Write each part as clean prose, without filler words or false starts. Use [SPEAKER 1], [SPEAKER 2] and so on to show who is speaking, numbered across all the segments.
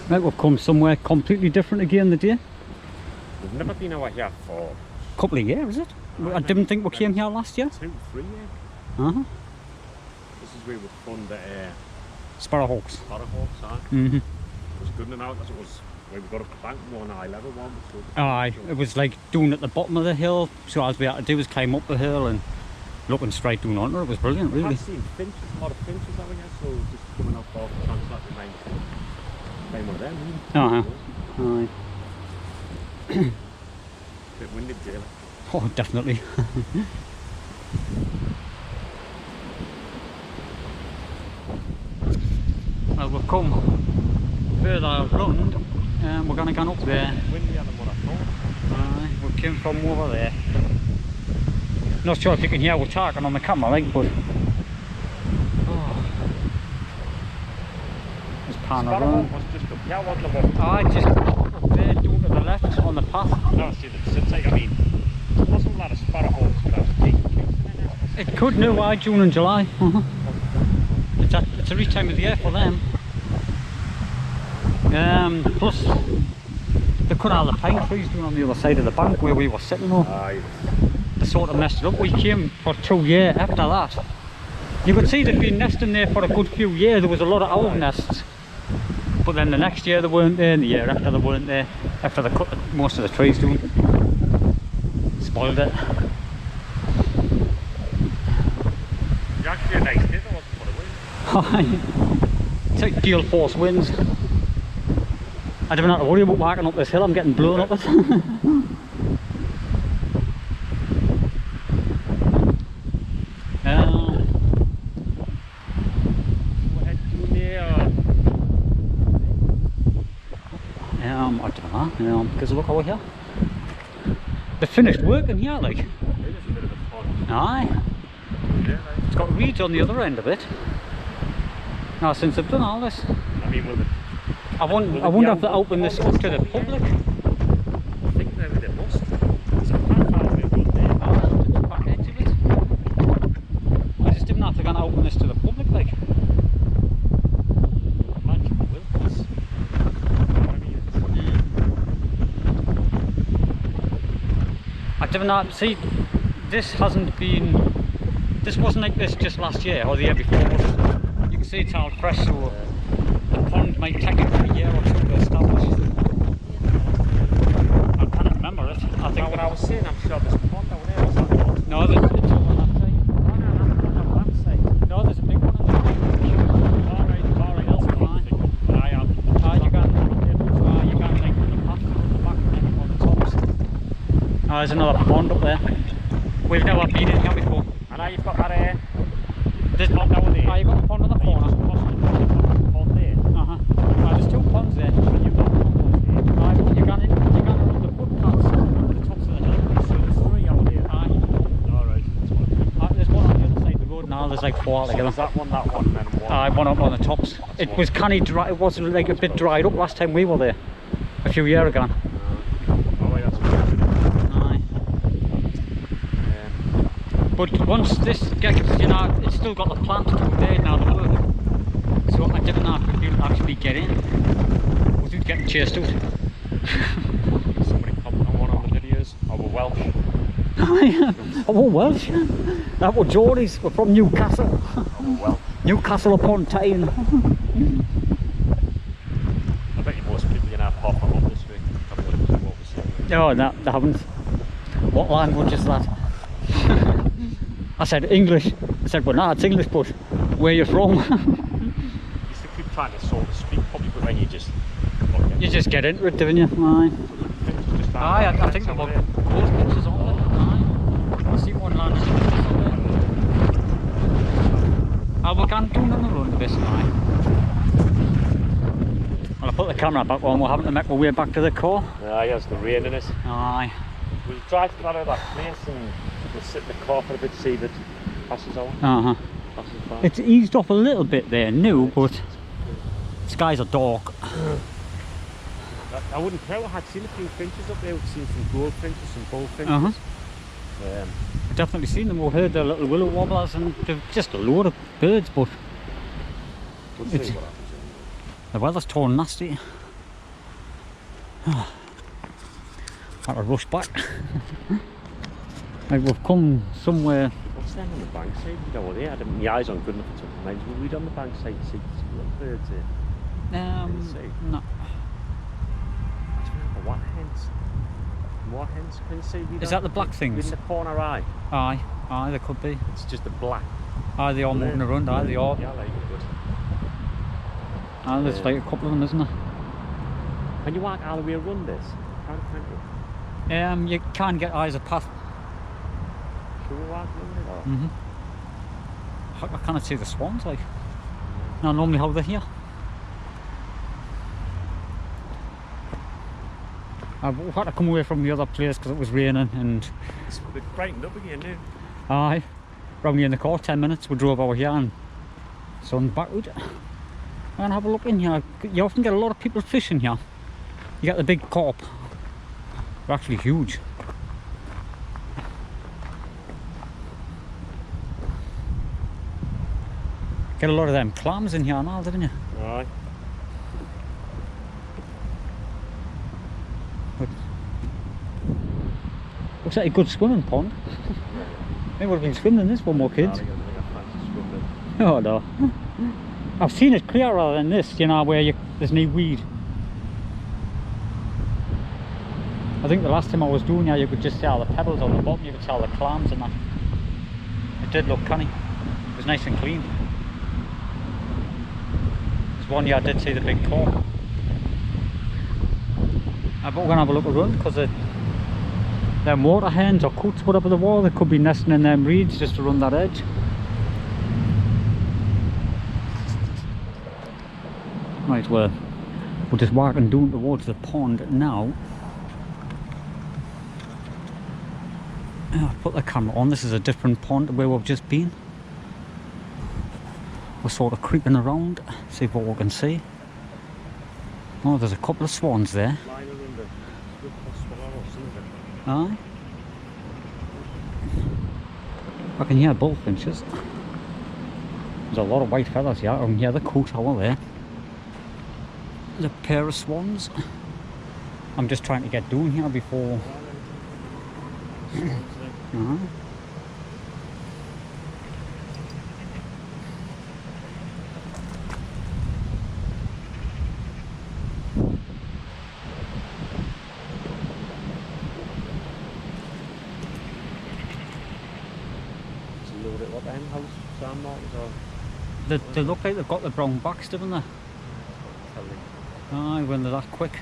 [SPEAKER 1] Right, we've come somewhere completely different again today.
[SPEAKER 2] We've never been over here for
[SPEAKER 1] A couple of years, is it? I didn't think we came here last year.
[SPEAKER 2] 2, 3 years. This is where we found the
[SPEAKER 1] Sparrowhawks.
[SPEAKER 2] Sparrowhawks, aye.
[SPEAKER 1] Mm-hmm.
[SPEAKER 2] It was good enough as it was where we got up the bank, more on eye level one. So
[SPEAKER 1] Aye, it was like doing at the bottom of the hill, so all we had to do was climb up the hill and looking straight down onto it. It was brilliant, really.
[SPEAKER 2] I've seen finches, a lot of finches over here, so just coming up off the transplant remains climb one of them.
[SPEAKER 1] Aye.
[SPEAKER 2] Bit windy today.
[SPEAKER 1] Oh, definitely. Well, we've come further around and we're going to go up there.
[SPEAKER 2] Windier than what I thought.
[SPEAKER 1] We came from over there. Not sure if you can hear we're talking on the camera, like, but just pan around.
[SPEAKER 2] Was just up here, wasn't it?
[SPEAKER 1] Just up there, down to the left on the path.
[SPEAKER 2] No, see the since I mean, there wasn't a lot of sparrowhawks last week.
[SPEAKER 1] It could now, June and July. It's a reach time of the year for them. Plus, they cut all the pine trees down on the other side of the bank where we were sitting on. They sort of messed it up. We came for 2 years after that. You could see they'd been nesting there for a good few years. There was a lot of owl nests. But then the next year they weren't there, and the year after they weren't there. After they cut most of the trees down. Spoiled it.
[SPEAKER 2] It's actually a nice day, though, wasn't it?
[SPEAKER 1] It's like gale force winds. I don't have to worry about walking up this hill, I'm getting blown up it. I don't know, because look over here. They finished working here, like.
[SPEAKER 2] It is a bit of a pond.
[SPEAKER 1] Aye.
[SPEAKER 2] Yeah,
[SPEAKER 1] It's got reeds on the other end of it. Now, since they've done all this,
[SPEAKER 2] I mean, will it?
[SPEAKER 1] I wonder if they open this up to the public.
[SPEAKER 2] I think maybe they must. It's a pond probably good there.
[SPEAKER 1] To the back edge of it. I just didn't know if they're going to open this to the public, like.
[SPEAKER 2] Imagine they will, because
[SPEAKER 1] I don't know, see, this wasn't like this just last year or the year before, but you can see it's all fresh, so the pond might take a year or two to establish. I can't remember it. I think
[SPEAKER 2] when I was saying, I'm sure there's a pond down there, was that not?
[SPEAKER 1] no, it's over on that side.
[SPEAKER 2] Oh, no, not on that side.
[SPEAKER 1] No, there's a big one on the side.
[SPEAKER 2] Alright, that's what I'm thinking. I am.
[SPEAKER 1] You can't take the path from the back and then on the tops. There's another pond up there. We've never been in here before.
[SPEAKER 2] And now you've got that
[SPEAKER 1] There's
[SPEAKER 2] pond down there.
[SPEAKER 1] you've got a pond on the corner.
[SPEAKER 2] Pond there.
[SPEAKER 1] There's 2 ponds there.
[SPEAKER 2] You've got ponds there.
[SPEAKER 1] You can't run the footpaths over the tops of the hill.
[SPEAKER 2] So there's 3 out there. Alright, that's one.
[SPEAKER 1] There's one on the other side of the road now. There's like 4 altogether.
[SPEAKER 2] There's that one, and then one.
[SPEAKER 1] One up on the tops. It was canny dry. It wasn't like a bit dried up last time we were there, a few years ago.
[SPEAKER 2] Oh, yeah, that's what
[SPEAKER 1] But once this gets, it's still got the plant down there now, the work. So I don't know if we'll actually get in without getting chased out.
[SPEAKER 2] Somebody commented on one of the videos. Oh, we're Welsh.
[SPEAKER 1] Oh, we're Welsh. That were Geordies. We're from Newcastle.
[SPEAKER 2] Oh, we're Welsh.
[SPEAKER 1] Newcastle upon Tyne.
[SPEAKER 2] I bet you most people are going to have half a hop this week. I don't know what we're saying.
[SPEAKER 1] No, they haven't. What language is that? I said English. I said, well, no, it's English, but where you from?
[SPEAKER 2] You used to keep trying to sort of speak probably, but then you just
[SPEAKER 1] You just get into it, don't you? Aye. I think there were both pictures on there. Aye. I see one landing on there. We can't do another run to this, aye. Well, I put the camera back on, we're having to make our way back to the car.
[SPEAKER 2] Yeah, there's the rain in it.
[SPEAKER 1] Aye.
[SPEAKER 2] We'll drive to that place and we'll sit in the car for a bit, see if it passes over. Passes by.
[SPEAKER 1] It's eased off a little bit there now, but skies are dark.
[SPEAKER 2] I wouldn't tell. I had seen a few finches up there. We've seen some goldfinches, some bullfinches.
[SPEAKER 1] I've definitely seen them. We've heard their little willow wobblers, and they're just a load of birds, but
[SPEAKER 2] we'll see what happens.
[SPEAKER 1] the weather's torn nasty. Had to rush back. Like we've come somewhere.
[SPEAKER 2] What's them on the bank side? You know, they had my eyes on good enough to mind. We'll read on the bank side to see some little birds here.
[SPEAKER 1] No.
[SPEAKER 2] What hens? What hens? Can you see?
[SPEAKER 1] Is that the black things?
[SPEAKER 2] In the corner eye.
[SPEAKER 1] Aye, there could be.
[SPEAKER 2] It's just the black.
[SPEAKER 1] Aye, they are moving around, aye, they are.
[SPEAKER 2] Yeah, like good.
[SPEAKER 1] Aye, there's like a couple of them, isn't there?
[SPEAKER 2] Can you walk all the way around this? Can't you?
[SPEAKER 1] You can get eyes a path.
[SPEAKER 2] Should we walk around it? Or?
[SPEAKER 1] I cannot see the swans, like. No, normally how they're here. I've had to come away from the other place because it was raining and...
[SPEAKER 2] It's brightened up again now.
[SPEAKER 1] Aye. Round here in the car, 10 minutes, we drove over here and sun back out. And have a look in here. You often get a lot of people fishing here. You get the big carp. They're actually huge. Get a lot of them clams in here now, didn't you?
[SPEAKER 2] Aye.
[SPEAKER 1] But looks like a good swimming pond. Maybe would have been swimming in this one more kids. Oh no. I've seen it clearer than this, you know, where there's no weed. I think the last time I was doing here you could just see all the pebbles on the bottom, you could see all the clams and that. It did look canny. It was nice and clean. There's one here I did see the big carp. But we're going to have a look around because them water hens or coots, whatever they were, they could be nesting in them reeds just around that edge. Right, well, we're just walking down towards the pond now. I'll put the camera on. This is a different pond to where we've just been. We're sort of creeping around, see what we can see. Oh, there's a couple of swans there. Aye. I can hear bullfinches. There's a lot of white feathers here. I can hear the coot owl there. There's a pair of swans. I'm just trying to get down here before. They look like they've got the brown backs, don't they? Aye, when they're that quick.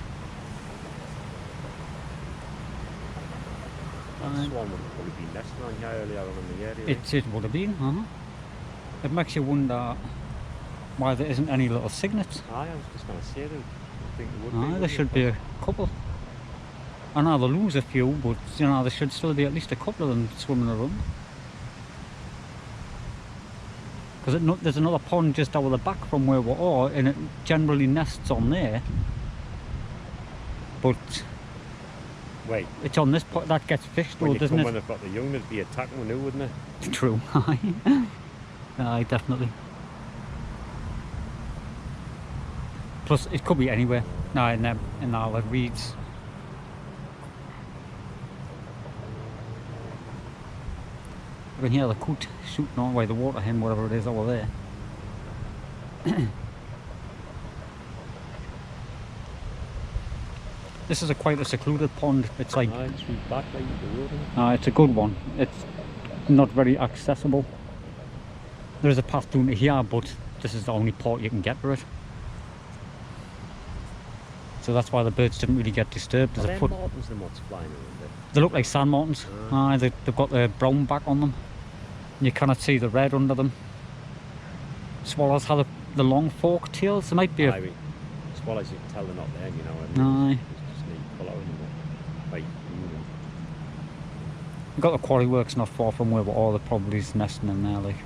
[SPEAKER 2] That swan would probably be nesting on here earlier on in the area.
[SPEAKER 1] It would have been, It makes you wonder why there isn't any little cygnets.
[SPEAKER 2] Aye, I was just going to say that. I think there would be.
[SPEAKER 1] There should be a couple. I know they lose a few, but you know, there should still be at least a couple of them swimming around. Because there's another pond just over the back from where we are, and it generally nests on there. But
[SPEAKER 2] wait,
[SPEAKER 1] it's on this pond that gets fished, though, doesn't it?
[SPEAKER 2] When they've got the young, they'd be attacking them now, wouldn't it?
[SPEAKER 1] True. Aye, definitely. Plus, it could be anywhere. No, in our reeds. I can hear the coot shooting on by the water hen, whatever it is over there. This is quite a secluded pond. It's like it's a good one. It's not very accessible. There is a path down to here, but this is the only part you can get to it. So that's why the birds didn't really get disturbed. There's a foot.
[SPEAKER 2] Martins, the what's flying around there?
[SPEAKER 1] They look like sand martins. They've got the brown back on them. You cannot see the red under them. Swallows have the long forked tails. There might be a...
[SPEAKER 2] Swallows, you can tell they're not there, you know.
[SPEAKER 1] Aye.
[SPEAKER 2] Just need colour in them.
[SPEAKER 1] We've got the quarry works not far from where we're all. They're probably nesting in there, like.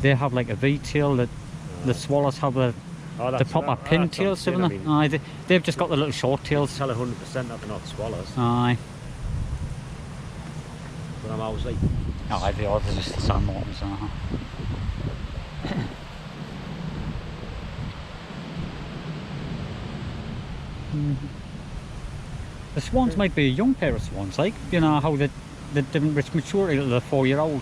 [SPEAKER 1] They have like a V-tail that the swallows have the proper pin tails, don't they? Aye, they've just got the little short tails.
[SPEAKER 2] Tell 100% that they're not swallows.
[SPEAKER 1] Aye.
[SPEAKER 2] But I'm always like...
[SPEAKER 1] Aye, they are. They're just the sand martins. The swans might be a young pair of swans, like, you know how they didn't reach maturity till the 4-year-old.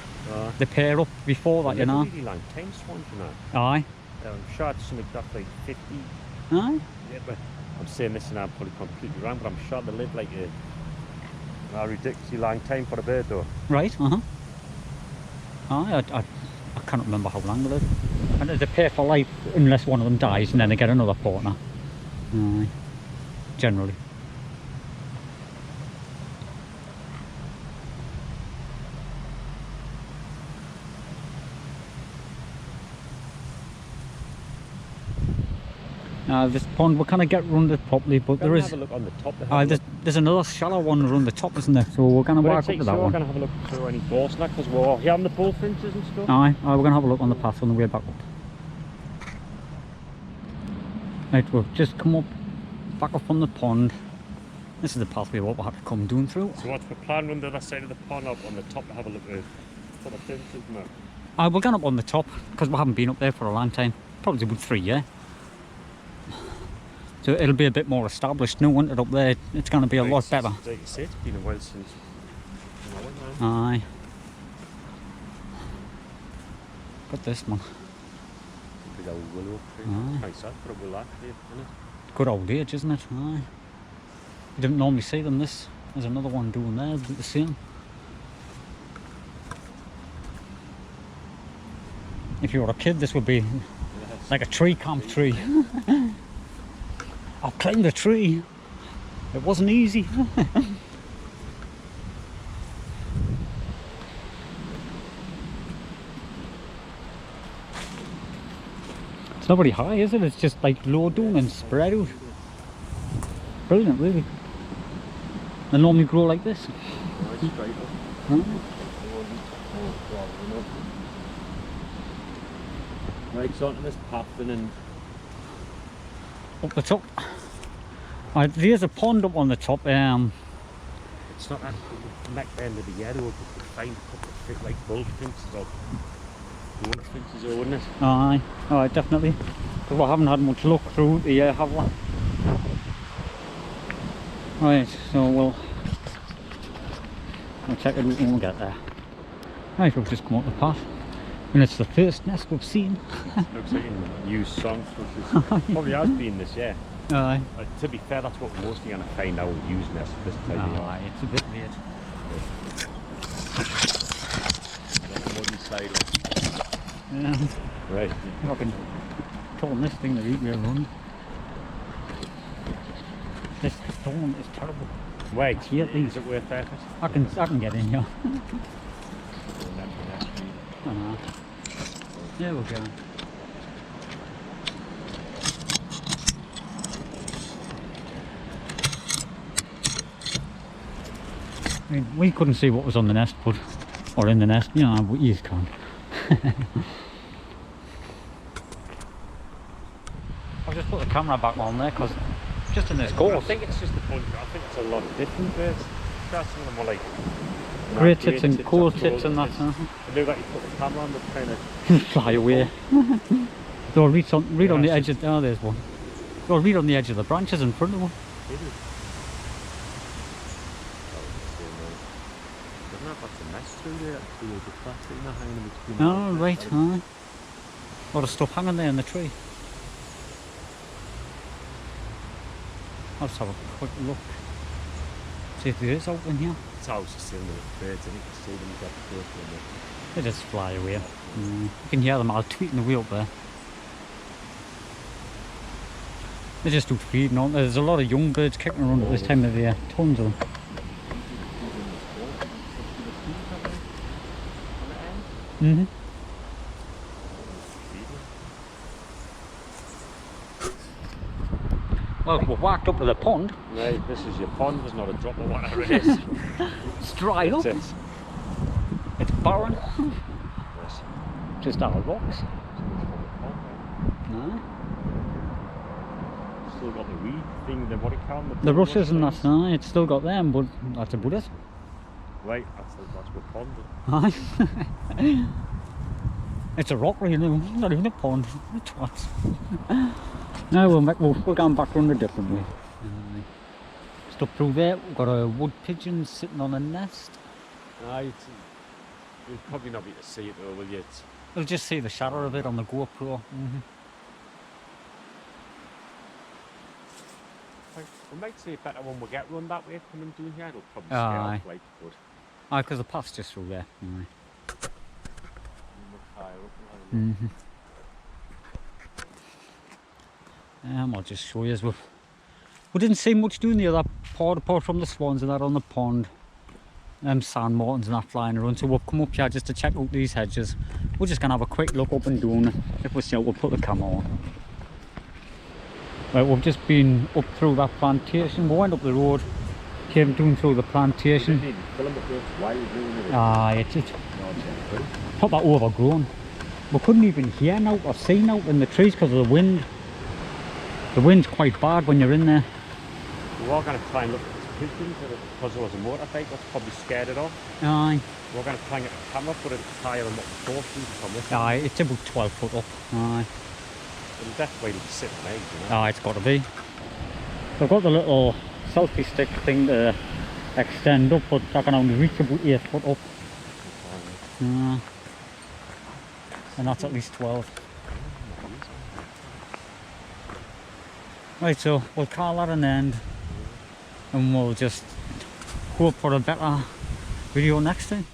[SPEAKER 1] They pair up before that, you know.
[SPEAKER 2] Really long time swans, you know.
[SPEAKER 1] Aye.
[SPEAKER 2] I'm sure it's something like 50.
[SPEAKER 1] Aye.
[SPEAKER 2] Yeah, but I'm saying this and I'm probably completely wrong, but I'm sure they live like a ridiculously long time for a bird though.
[SPEAKER 1] Right, Aye, I can't remember how long they live. And they pair for life unless one of them dies and then they get another partner. Aye. Generally. This pond we kind of get run it properly, but there is.
[SPEAKER 2] Have a look on the top.
[SPEAKER 1] There's another shallow one around the top, isn't there? So we're going to walk up to that one.
[SPEAKER 2] We're going to have a look through any doors now because we're here on the bullfinches and stuff.
[SPEAKER 1] Aye, we're going to have a look on the path on the way back up. Right, we've just come up, back up from the pond. This is the pathway what we had to come down through.
[SPEAKER 2] So what's the plan on the other side of the pond up on the top to have a look at for the fences now?
[SPEAKER 1] We're going up on the top because we haven't been up there for a long time. Probably about 3 years. So it'll be a bit more established. No one up there, it's going to be a lot better.
[SPEAKER 2] Like you said, it's been a while since.
[SPEAKER 1] Aye. Got this one.
[SPEAKER 2] Big old willow tree. Nice that for a willow tree, isn't it?
[SPEAKER 1] Good old age, isn't it? Aye. You didn't normally see them. There's another one doing there, the same. If you were a kid, this would be like a tree camp tree. I climbed a tree. It wasn't easy. It's not very high, is it? It's just like low down and spread out. Brilliant, really. They normally grow like this.
[SPEAKER 2] Right, so onto this path and then
[SPEAKER 1] up the top. There's a pond up on the top.
[SPEAKER 2] it's not at the neck end of the yellow, but you find a couple of big like bullfinches or goldfinches, or wouldn't it?
[SPEAKER 1] Aye, definitely. Because we haven't had much luck through the year, have we? Right, so we'll check it out when we get there. Right, we've just come up the path. And it's the first nest we've seen.
[SPEAKER 2] Looks like a new song, which probably has been this year.
[SPEAKER 1] Aye.
[SPEAKER 2] To be fair, that's what we're mostly going to find out with used nests this time of year.
[SPEAKER 1] Aye, it's a bit weird.
[SPEAKER 2] On the muddy side, like. Right.
[SPEAKER 1] Fucking pulling this thing to eat me around. This stone is terrible.
[SPEAKER 2] Wait,
[SPEAKER 1] here,
[SPEAKER 2] is it worth effort?
[SPEAKER 1] I can get in here. There we go. I mean, we couldn't see what was on the nest, or in the nest, you know, but you can't. I'll just put the camera back on there because just in this course.
[SPEAKER 2] I think it's just a bunch. I think it's a lot of different birds. Some of them are like
[SPEAKER 1] grey tits and coal tits and that.
[SPEAKER 2] They look like you put the camera on, but kind of
[SPEAKER 1] fly away. They'll read on the edge of. Oh, there's one. They'll read on the edge of the branches in front of them. Oh, right, aye. A lot of stuff hanging there in the tree. I'll just have a quick look. See if there is out in here.
[SPEAKER 2] It's always the same with birds, and you can see them get close to them.
[SPEAKER 1] They just fly away. You can hear them all tweeting away up there. They just do feeding on. There's a lot of young birds kicking around at this time of the year. Tons of them. Well, we've walked up to the pond.
[SPEAKER 2] Right, this is your pond. There's not a drop of water it is.
[SPEAKER 1] It's dry up. It's barren.
[SPEAKER 2] Yes.
[SPEAKER 1] Just out of rocks. No.
[SPEAKER 2] Still got the weed thing, the what it called?
[SPEAKER 1] The rushes and that, it's still got them, but that's about it.
[SPEAKER 2] Right, that's what pond is.
[SPEAKER 1] Aye. It's a rock really, not even a pond. Twats. No, we're going back around a different way. Just up through there, we've got a wood pigeon sitting on a nest.
[SPEAKER 2] You'll probably not be able to see it though, will you?
[SPEAKER 1] You'll just see the shadow of it on the GoPro.
[SPEAKER 2] We might see it better when we get run that way coming down here. It'll probably scare
[SPEAKER 1] Aye.
[SPEAKER 2] off like, but
[SPEAKER 1] Aye, because the path's just through there. Aye.
[SPEAKER 2] much higher up and have a look.
[SPEAKER 1] I'll just show you as well. We didn't see much doing the other part apart from the swans and that on the pond. Sand martins and that flying around. So we've come up here just to check out these hedges. We're just gonna have a quick look up and down. If we see it, we'll put the camera on. Right, we've just been up through that plantation. We went up the road, came down through the plantation. It's proper overgrown. We couldn't even hear now or see now in the trees because of the wind. The wind's quite bad when you're in there.
[SPEAKER 2] We are going to try and look at the pigeons because there was a motorbike that's probably scared it off.
[SPEAKER 1] Aye.
[SPEAKER 2] We're going to try and get the camera, but it's higher than what we thought from this.
[SPEAKER 1] Aye, it's about 12 foot up. Aye.
[SPEAKER 2] It'll definitely sit on eggs, you know.
[SPEAKER 1] Aye, it's got to be. I've got the little selfie stick thing to extend up, but I can only reach about 8 foot up. And that's at least 12. Right, so we'll call that an end, and we'll just hope for a better video next time.